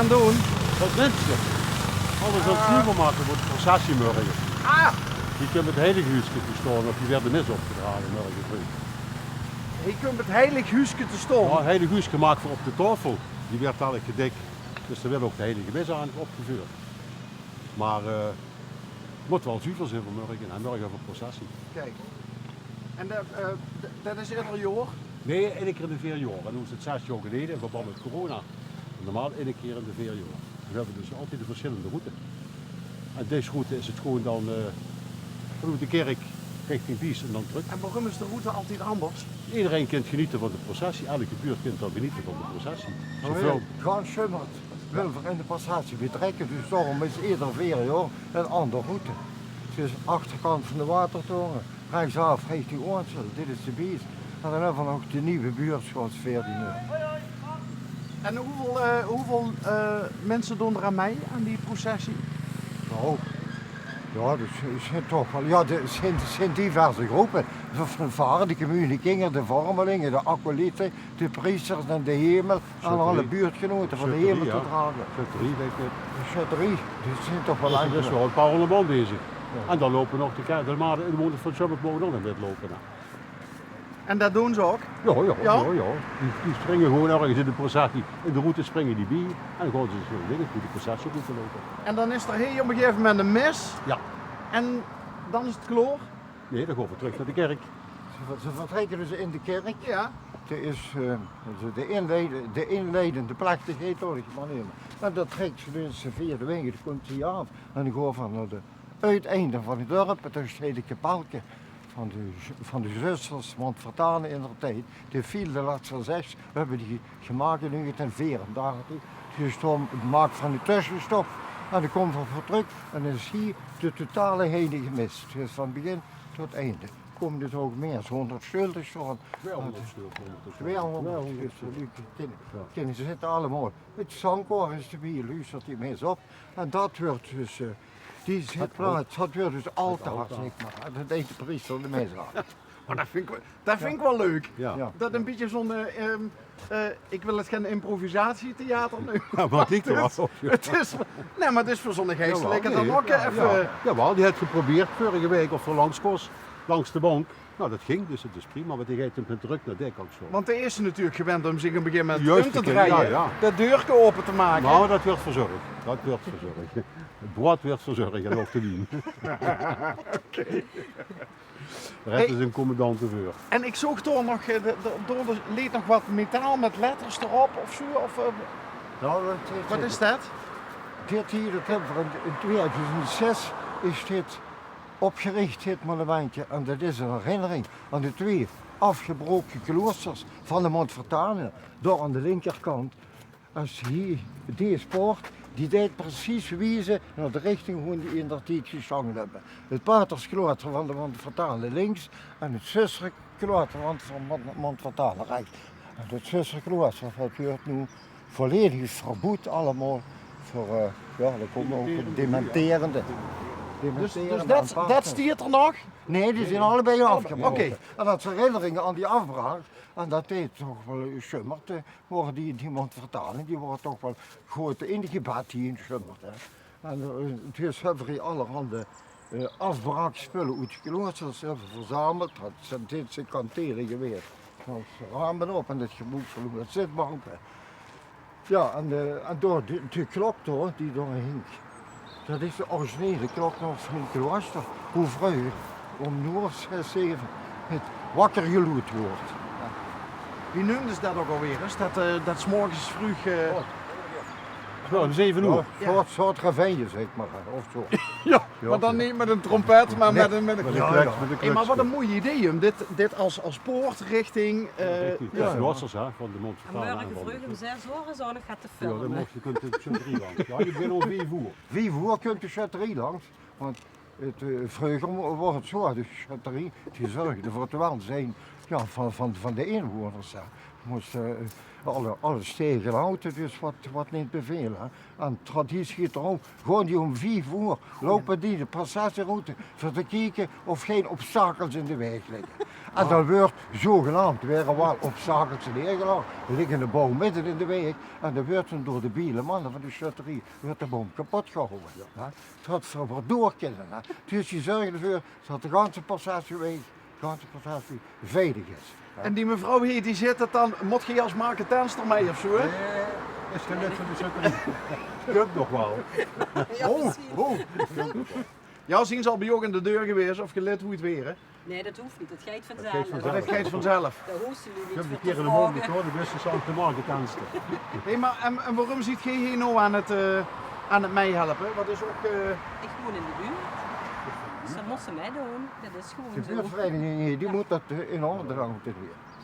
gaan doen? Dat mensen. Alles aan het nieuw maken voor de processie morgen. Ah, Die kunnen het heilige huisje te staan of die werden mis opgedragen morgen vroeg. je kunt het heilig huisje te Ja, stomen. het heilige huis gemaakt voor op de tafel. Die werd al gedekt. Dus er werd ook de heilige mis aan opgevuurd. Maar het moet wel zuiver zijn voor morgen en morgen voor processie. Kijk. En dat is ieder jaar? Nee, één keer in de 4 jaar. En toen is het 6 jaar geleden in verband met corona. Normaal één keer in de 4 jaar. We hebben dus altijd de verschillende routes. En deze route is het gewoon dan vanuit de kerk richting Bies en dan terug. En waarom is de route altijd anders? Iedereen kan genieten van de processie. Elke buurt kan dan genieten van de processie. Zoveel. Gewoon schummert wil we in de passatie betrekken, dus daarom is ieder 4 jaar een andere route. Dus achterkant van de watertoren, rechtsaf richting Oornsel, dit is de Bies. En dan hebben we nog de nieuwe buurt zoals 14 uur. En hoeveel mensen doen er aan mee, aan die processie? Nou, ja, dat zijn toch wel, ja, er zijn diverse groepen. Van varen, de communicingen, de vormelingen, de acolyten, de priesters en de hemel. En alle buurtgenoten van de hemel te dragen. Schutterie, weet ik niet. De schutterie, die zijn toch wel Er is wel een paar honderd man bezig. En dan lopen nog de maanden in de monden van Summit mogen ook in dit lopen. En dat doen ze ook? Ja. Ja? Die springen gewoon ergens in de processie. In de route springen die bij en dan gaan ze zo dingen hoe de processie moet lopen. En dan is er hier op een gegeven moment een mis. Ja. En dan is het kloor. Nee, dan gaan we terug naar de kerk. Ze vertrekken dus in de kerk. Ja. Er is de inleidende plechtigheid door maar nemen. En dat trekt ze dus via de wegen, dat komt ze af. En dan gaan we naar de uiteinde van het dorp, het stedelijke parken van de zusters, want vertalen in de tijd. De viel de laatste 6, we hebben die gemaakt in 1934. Dus toen maakt van de tussenstop. En dan komt we voor terug en dan is hier de totale heilige mis. Dus van begin tot einde. Komen dus ook meer, 100 schilders van. 200 stuk. 200 kinderen, ze zitten allemaal. Het zangkoor is de bier, luistert die mis op. En dat wordt dus, die zitplaats, dat wordt dus altaar, zeg maar. Dat deed de priester de mis aan. Maar dat vind ik wel leuk. Ja. Dat een beetje zo'n, ik wil het geen improvisatietheater nu. Ja, maar het wel. Het is, nee, maar het is voor zo'n geestelijke dan ook Ja, even. Jawel, die heeft geprobeerd vorige week of er langs de bank. Nou, dat ging, dus het is prima, maar die gaat hem druk naar dek ook zo. Want de eerste natuurlijk gewend om zich op een gegeven moment Juist, in te ja, draaien, ja. de deur open te maken. Nou, dat werd verzorgd. Dat werd verzorgd. Het brood werd verzorgd en ook te wien. De rest is een commandant de veur. En ik zocht door nog, er leed nog wat metaal met letters erop of zo. Of, Nou, wat is dat? Dit hier, dat hebben we in 2006 is dit opgericht, dit monumentje. En dat is een herinnering aan de 2 afgebroken kloosters van de Montfortanen. Door aan de linkerkant. Als hier, deze poort, die deed precies wijzen naar de richting hoe die in de tijd gezongen hebben. Het patersklooster van de Montfortanen links en het zusterklooster van de Montfortanen rechts. En het zusterklooster wordt nu volledig verboed allemaal voor, ja, er komen ook dementerende. Dus dat stiert er nog? Nee, die zijn allebei afgebroken. Oké. En dat is herinneringen aan die afbraak. En dat deed toch wel schummerd. Worden die Montfortanen, die worden toch wel groot in de gebed hier in schummerd. En dus hebben we allerhande afbraakspullen uit de kloosters verzameld. Dat zijn dit kanteren geweest. Nou, ramen op en het geboek verloren, het zitbanken. Ja, en door de klok door, die doorheen. Dat is de originele klok nog van het klooster. Hoe vroeger om uur 6, 7 het wakker geloed wordt. Wie noemde ze dat ook alweer? Is dat 's morgens vroeg... Nou, om 7 uur. Ja. Een soort reveille, zeg maar, of zo. Ja, maar dan niet met een trompet, maar met een... Hey, maar wat een mooi idee om dit als poort richting... Ja, kloosters hè, van de Montfortanen. En morgen vroeg om 6 uur zo nog gaat te Ja, dan filmen. mocht je kunt de Chutterie langs. Ja, je bent om 5 uur. 5 uur kunt de chatterie langs. Want vroeger wordt het zo, de chatterie die zorgde voor het welzijn ja, van de inwoners. alles tegenhouden, dus wat niet bevelen. En traditie gaat erom, gewoon die om 5 uur lopen die de passagieroute voor te kijken of geen obstakels in de weg liggen. En dan wordt zogenaamd weer wel obstakels neergelegd. Er liggen de boom midden in de weg en dan wordt dan door de biele mannen van de schutterie wordt de boom kapot gehouden. Ja. Dat ze er door kunnen. Hè. Dus je zorgt ervoor dat de ganse passageweg, veilig is. En die mevrouw hier die zit het dan, moet je als marketenster mee of zo? Hè? Is geen lid van de schutterie. Kunt nog wel. Ja, zien ze al bij jou in de deur geweest of je lid hoe het weer, hè? Nee, dat hoeft niet. Dat gaat vanzelf. Dat gaat vanzelf. Dat hoeft ze Ik niet heb voor een te keer in de vragen. mond hoor, de beste zal te marketenster. Hey, maar en waarom ziet je hier nou aan het meehelpen? Wat is ook... Ik woon in de buurt. Dus dat moet ze mij doen. Dat is De gewoon zo. buurtvereniging hier, die moet dat in orde houden weer.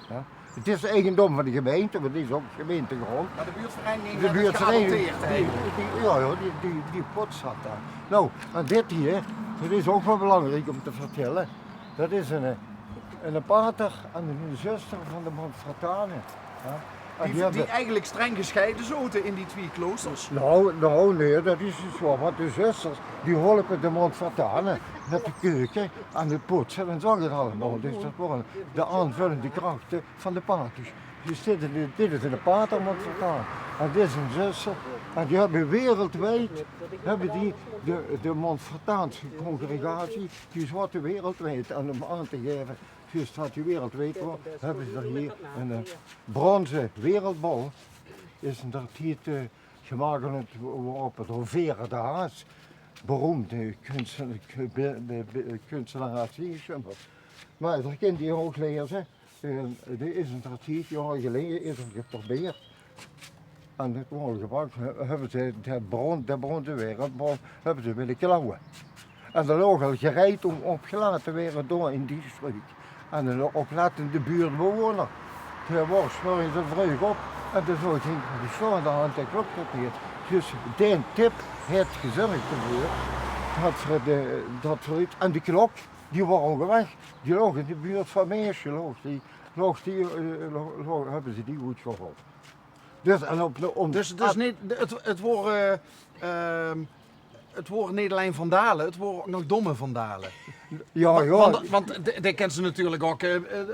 Ja. Het is eigendom van de gemeente, want die is ook gemeentegrond. Maar de buurtvereniging De buurtvereniging, buurtvereniging. die pot zat daar. Nou, en dit hier, dat is ook wel belangrijk om te vertellen. Dat is een pater en een zuster van de Montfortanen. Ja. En Die eigenlijk streng gescheiden zoten in die 2 kloosters. Nou, nee, dat is dus zo. Want de zusters, die helpen de Montfortanen met de keuken en het poetsen en zo het allemaal. Dus dat worden de aanvullende krachten van de paters. Dus dit is een pater Montfortaan. En dit is een zuster. En die hebben wereldwijd, de Montfortaanse congregatie, die is wat wereldwijd. En om aan te geven, dus dat die wereldwijd wordt, hebben ze er hier een bronzen wereldbol. Is een artiest gemaakt op door Vera de Haas, beroemde kunstenaar. Maar er kind die ook lezen. Er is een artiest, jaren geleden is er geprobeerd. En het mogelijk hebben ze de bronzen wereldbol hebben ze willen klauwen. En er lag al gereid om opgelaten werden door in die streek. En een oplettende buurtbewoner. Toen was morgens er vroeg op en toen zo ging de slaan aan de klok gekeerd. Dus die tip heeft gezorgd ervoor dat voor iets. En die klok, die waren weg. Die lag in de buurt van Meersje, hebben ze die goed geholpen. Dus, en Dus niet, het wordt niet alleen vandalen, het wordt ook nog domme vandalen. ja, Want die kennen ze natuurlijk ook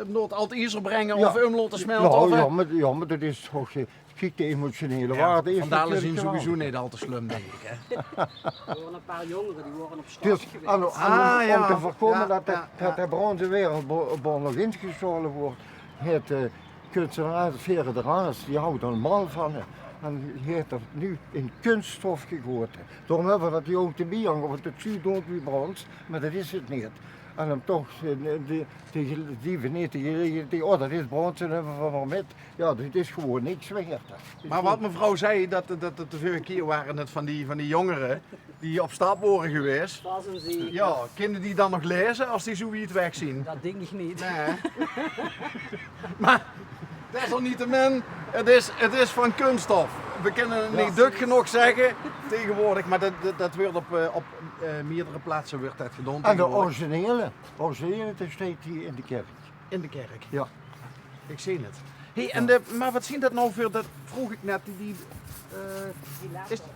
nooit altijd ijzer brengen of laten smelten. maar dat is toch, kijk, de emotionele waarde. Is vandalen zien natuurlijk sowieso niet al te slim, denk ik. Hè? Er worden een paar jongeren die worden op straat Dus geweest. om te voorkomen dat ja. de bronzen wereldbol nog ingestolen wordt, heeft de kunstenaar Vera de Haas, die houdt er mal van. En die heeft er nu in kunststof gegoten. Daarom hebben we dat die ook te bieden, want het ziet ook wie brons, maar dat is het niet. En dan toch, dat is brons en hebben we van met. Ja, dit is gewoon niks waard. Maar wat mevrouw zei, dat de vorige keer waren het van die jongeren die op stap worden geweest. Dat is een zee. Ja, kunnen die dan nog lezen als die zoiets wegzien? Dat denk ik niet. Nee. Maar desalniettemin, het is van kunststof. We kunnen het niet dik genoeg zeggen tegenwoordig, maar dat wordt op meerdere plaatsen wordt dat gedaan. En de originele dat staat hier in de kerk. In de kerk. Ja. Ik zie het. Hey, maar wat zien dat nou voor, dat vroeg ik net,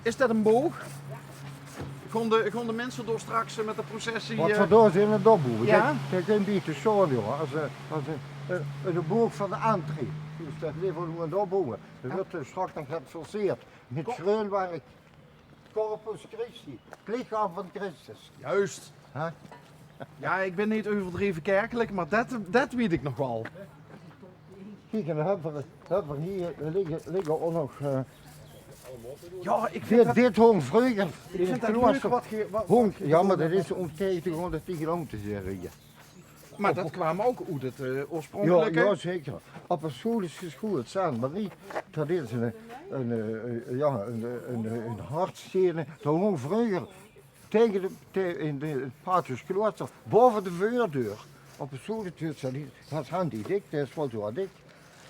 is dat een boog? Gaan de mensen door straks met de processie... Wat we door zijn in het opboeren. Ja? Dat is een beetje zo, jongen. Als de boog van de entree. Dus dat is even hoe het opboeren. Dat wordt straks dan geforceerd met schreeuwwerk. Corpus Christi, het lichaam van Christus. Juist. Huh? Ja, ik ben niet overdreven kerkelijk, maar dat weet ik nog wel. Kijk, en dan hebben we hier liggen ook nog... Ja, ik vind dit hong vroeger. ik vind dat leuk wat Hong, ja, maar dat is om tegen de tigron te zeggen hier. Maar dat kwam ook uit het oorspronkelijke. Ja, zeker. Op een school is geschoold, Saint-Marie. Dat is een hartstenen. Dat hong vroeger tegen in het Patriusklooster, boven de voordeur. Op een school, dat is handig dik, dat is wel zo dik.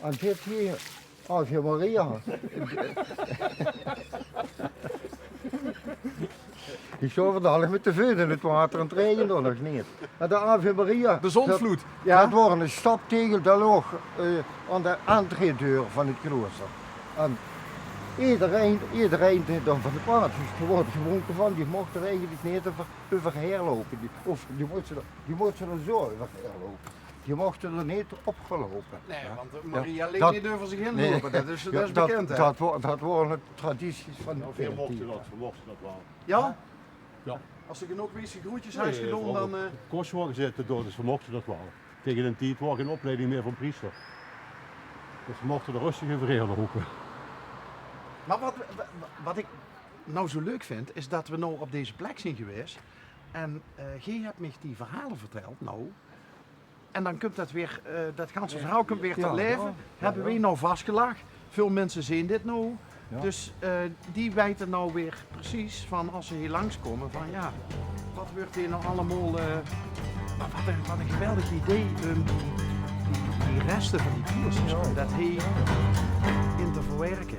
En dit hier, als je Maria. Die stoven dadelijk met de veut in het water en het regende nog niet. En de Ave Maria. De zondvloed. Dat Ja? was een staptegel, dat lag aan de entreedeur van het klooster. En iedereen die dan van de plaats is geworden gewonken van, die mocht er eigenlijk niet overheen lopen. Die moesten er zo overheen lopen. Die mochten er niet opgelopen. Nee, Ja. want Maria Ja, leek dat- niet over zich heen Nee. lopen. Dat is Ja, bekend, hè? dat waren tradities van de Nou, veel mochten tijd. dat wel. Ja? Ja. Als ze genoeg whisky groetjes huis gedaan, dan... Kost worden gezeten door, dus we mochten dat wel. Tegen een tijd was geen opleiding meer van priester. Dus we mochten er rustig overheen lopen. Maar wat ik nou zo leuk vind, is dat we nou op deze plek zijn geweest. En jij hebt me die verhalen verteld, nou. En dan komt dat weer, dat ganse verhaal komt weer tot leven. Hebben we nou vastgelegd. Veel mensen zien dit nou. Ja. Dus die weten nou weer precies van als ze hier langskomen van ja, wat wordt hier nou allemaal, wat een geweldig idee die resten van die koers, dat hier in te verwerken.